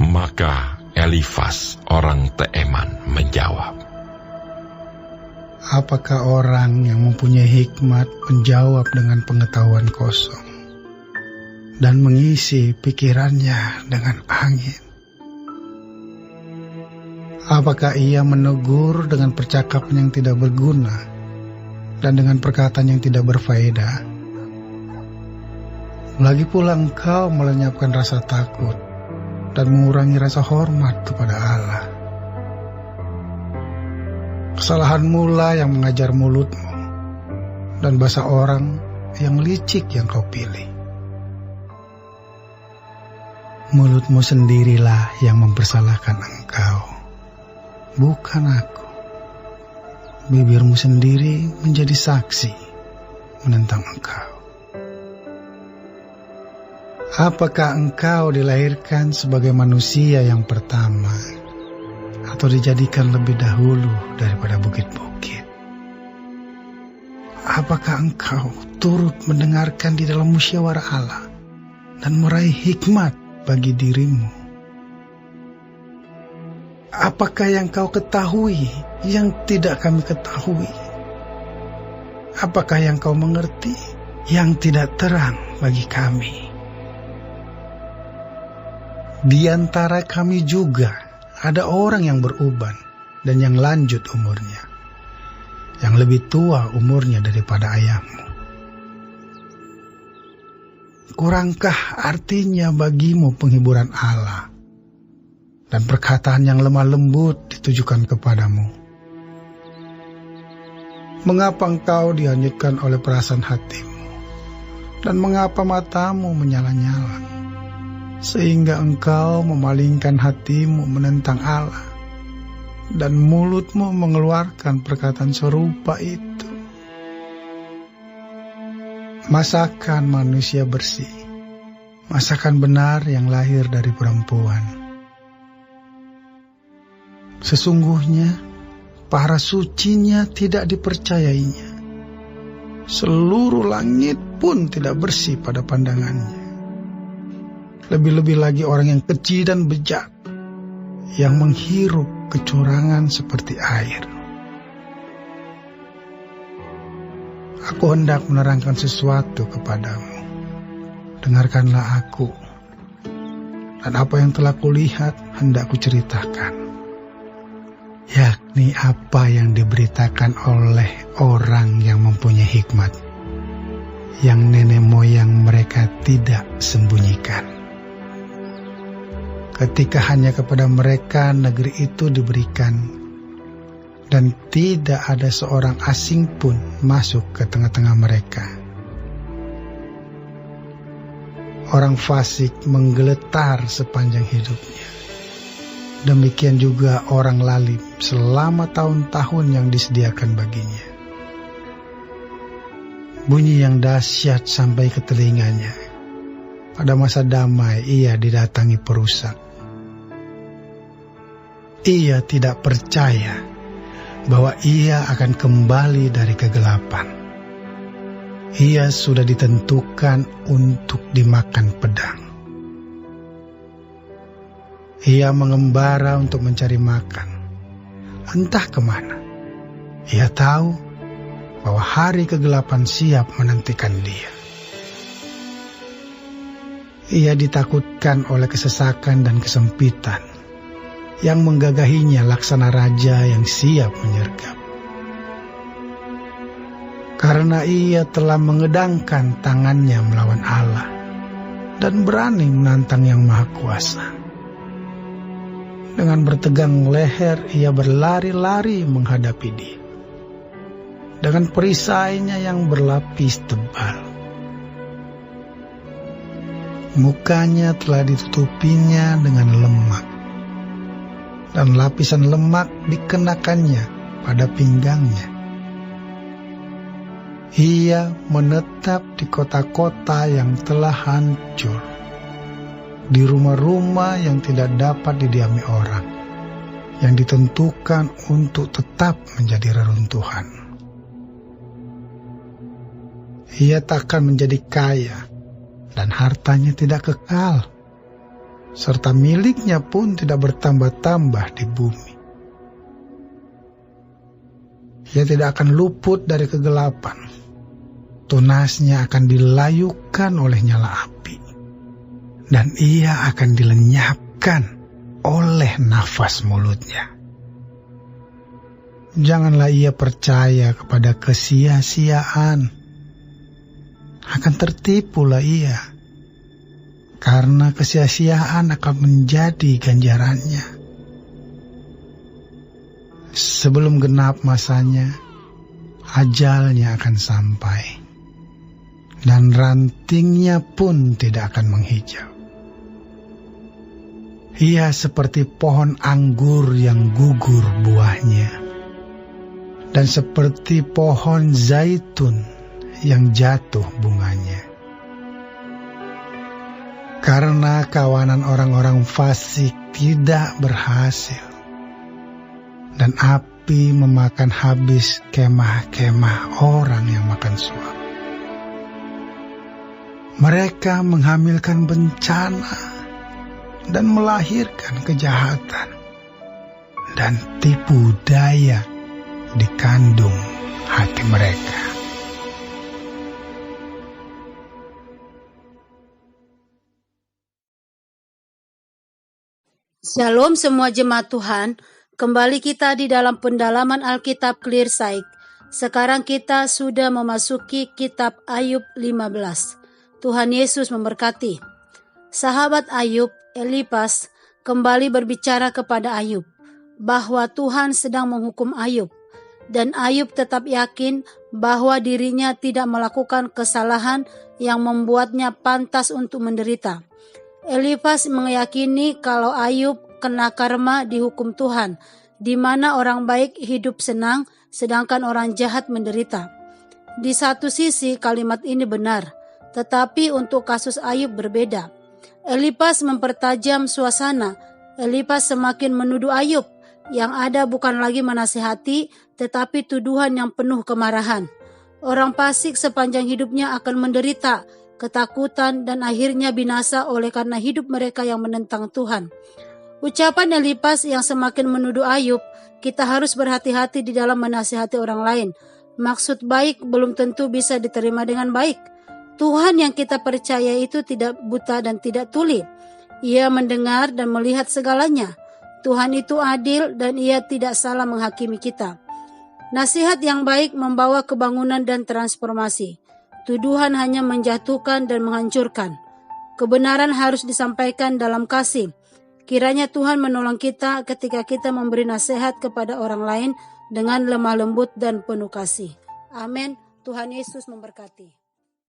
Maka Elifas orang Teeman menjawab, apakah orang yang mempunyai hikmat menjawab dengan pengetahuan kosong dan mengisi pikirannya dengan angin? Apakah ia menegur dengan percakapan yang tidak berguna dan dengan perkataan yang tidak berfaedah? Lagi pula engkau melenyapkan rasa takut dan mengurangi rasa hormat kepada Allah. Kesalahanmu lah yang mengajar mulutmu, dan bahasa orang yang licik yang kau pilih. Mulutmu sendirilah yang mempersalahkan engkau, bukan aku. Bibirmu sendiri menjadi saksi menentang engkau. Apakah engkau dilahirkan sebagai manusia yang pertama, atau dijadikan lebih dahulu daripada bukit-bukit? Apakah engkau turut mendengarkan di dalam musyawarah Allah dan meraih hikmat bagi dirimu? Apakah yang kau ketahui yang tidak kami ketahui? Apakah yang kau mengerti yang tidak terang bagi kami? Di antara kami juga ada orang yang beruban dan yang lanjut umurnya, yang lebih tua umurnya daripada ayahmu. Kurangkah artinya bagimu penghiburan Allah dan perkataan yang lemah lembut ditujukan kepadamu? Mengapa engkau dihanyutkan oleh perasaan hatimu, dan mengapa matamu menyala-nyala, sehingga engkau memalingkan hatimu menentang Allah, dan mulutmu mengeluarkan perkataan serupa itu? Masakan manusia bersih, masakan benar yang lahir dari perempuan. Sesungguhnya para sucinya tidak dipercayainya, seluruh langit pun tidak bersih pada pandangannya. Lebih-lebih lagi orang yang keji dan bejat, yang menghirup kecurangan seperti air. Aku hendak menerangkan sesuatu kepadamu. Dengarkanlah aku, dan apa yang telah kulihat hendak kuceritakan, yakni apa yang diberitakan oleh orang yang mempunyai hikmat, yang nenek moyang mereka tidak sembunyikan. Ketika hanya kepada mereka negeri itu diberikan, dan tidak ada seorang asing pun masuk ke tengah-tengah mereka. Orang fasik menggeletar sepanjang hidupnya. Demikian juga orang lalim selama tahun-tahun yang disediakan baginya. Bunyi yang dahsyat sampai ke telinganya. Pada masa damai ia didatangi perusak. Ia tidak percaya bahwa ia akan kembali dari kegelapan. Ia sudah ditentukan untuk dimakan pedang. Ia mengembara untuk mencari makan, entah kemana. Ia tahu bahwa hari kegelapan siap menantikan dia. Ia ditakutkan oleh kesesakan dan kesempitan yang menggagahinya laksana raja yang siap menyergap. Karena ia telah mengedangkan tangannya melawan Allah dan berani menantang Yang Maha Kuasa. Dengan bertegang leher ia berlari-lari menghadapi dia, dengan perisainya yang berlapis tebal. Mukanya telah ditutupinya dengan lemak, dan lapisan lemak dikenakannya pada pinggangnya. Ia menetap di kota-kota yang telah hancur, di rumah-rumah yang tidak dapat didiami orang, yang ditentukan untuk tetap menjadi reruntuhan. Ia takkan menjadi kaya, dan hartanya tidak kekal. serta miliknya pun tidak bertambah-tambah di bumi. Ia tidak akan luput dari kegelapan. Tunasnya akan dilayukan oleh nyala api, dan ia akan dilenyapkan oleh nafas mulutnya. Janganlah ia percaya kepada kesia-siaan. Akan tertipulah ia, karena kesia-siaan akan menjadi ganjarannya. Sebelum genap masanya, ajalnya akan sampai, dan rantingnya pun tidak akan menghijau. Ia seperti pohon anggur yang gugur buahnya, dan seperti pohon zaitun yang jatuh bunganya. Karena kawanan orang-orang fasik tidak berhasil, dan api memakan habis kemah-kemah orang yang makan suap. Mereka menghamilkan bencana dan melahirkan kejahatan, dan tipu daya di kandung hati mereka. Shalom semua jemaat Tuhan, kembali kita di dalam pendalaman Alkitab Clear Sight. Sekarang kita sudah memasuki kitab Ayub 15. Tuhan Yesus memberkati. Sahabat Ayub, Elifas, kembali berbicara kepada Ayub bahwa Tuhan sedang menghukum Ayub, dan Ayub tetap yakin bahwa dirinya tidak melakukan kesalahan yang membuatnya pantas untuk menderita. Elifas meyakini kalau Ayub kena karma dihukum Tuhan, di mana orang baik hidup senang, sedangkan orang jahat menderita. Di satu sisi kalimat ini benar, tetapi untuk kasus Ayub berbeda. Elifas mempertajam suasana. Elifas semakin menuduh Ayub, yang ada bukan lagi menasihati, tetapi tuduhan yang penuh kemarahan. Orang fasik sepanjang hidupnya akan menderita ketakutan, dan akhirnya binasa oleh karena hidup mereka yang menentang Tuhan. Ucapan Elifas yang semakin menuduh Ayub, kita harus berhati-hati di dalam menasihati orang lain. Maksud baik belum tentu bisa diterima dengan baik. Tuhan yang kita percaya itu tidak buta dan tidak tuli. Ia mendengar dan melihat segalanya. Tuhan itu adil dan ia tidak salah menghakimi kita. Nasihat yang baik membawa kebangunan dan transformasi. Tuduhan hanya menjatuhkan dan menghancurkan. Kebenaran harus disampaikan dalam kasih. Kiranya Tuhan menolong kita ketika kita memberi nasihat kepada orang lain dengan lemah lembut dan penuh kasih. Amin. Tuhan Yesus memberkati.